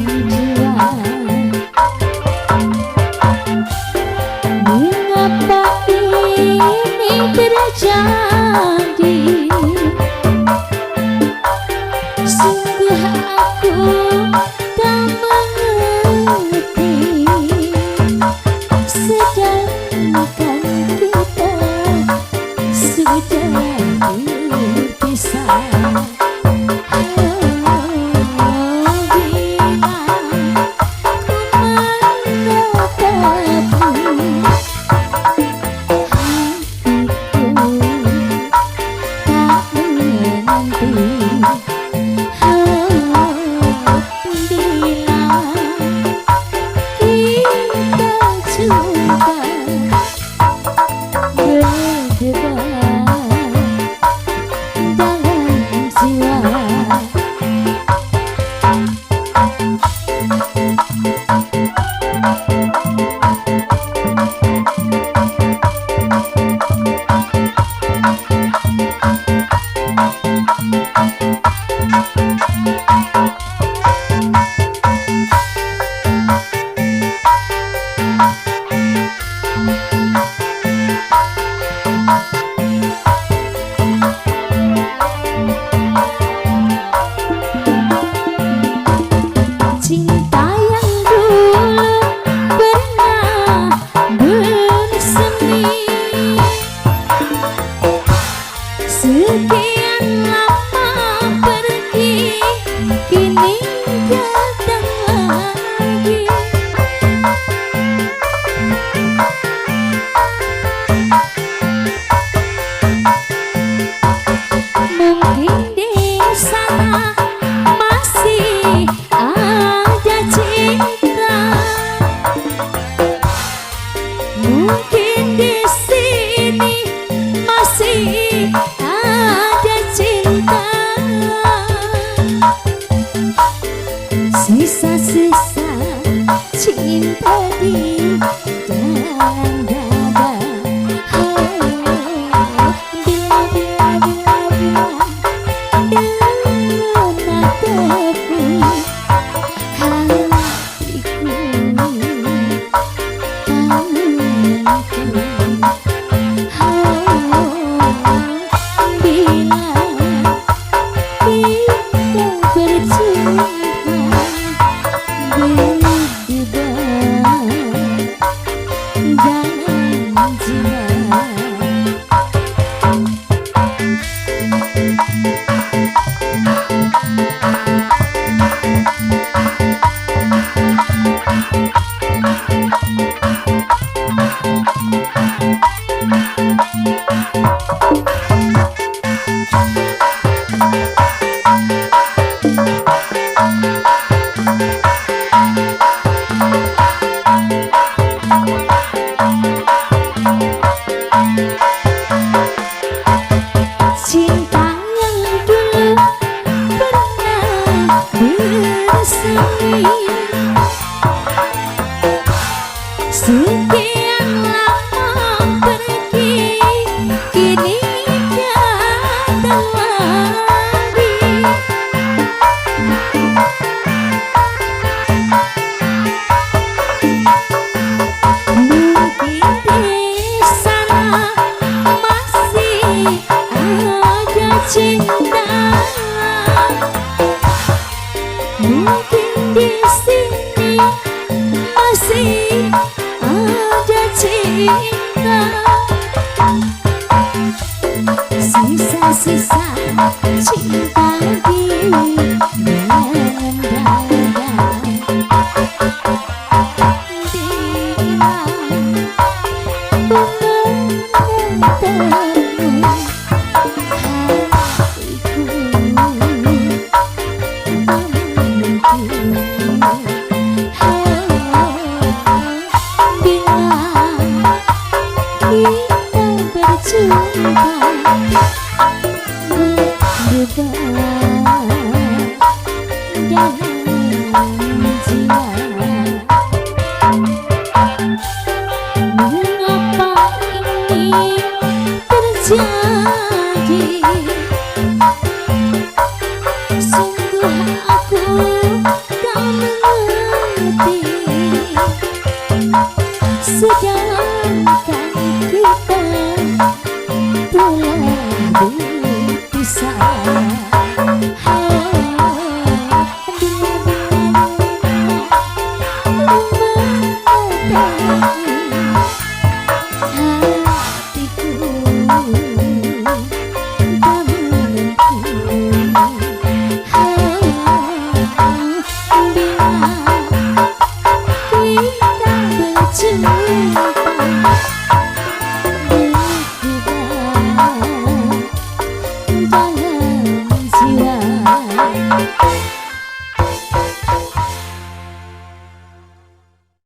jiwa. Mengapa ini terjadi? Sungguh aku tak mengerti. Sedangkan kita sudah berpisah. Cinta yang dulu pernah bersemi, sekian lama pergi, kini datang lagi. Mungkin di sana masih ada cinta, mungkin di sini masih ada cinta. Sisa-sisa cinta di dalam dada. Cinta yang dulu pernah bersemi, sekian lama pergi, kini datang lagi. Mungkin di sana masih ada cinta, mungkin di sini masih ada cinta. Sisa-sisa cinta di dalam dada. Mengapa ini terjadi? Sungguh aku tak mengerti. cuma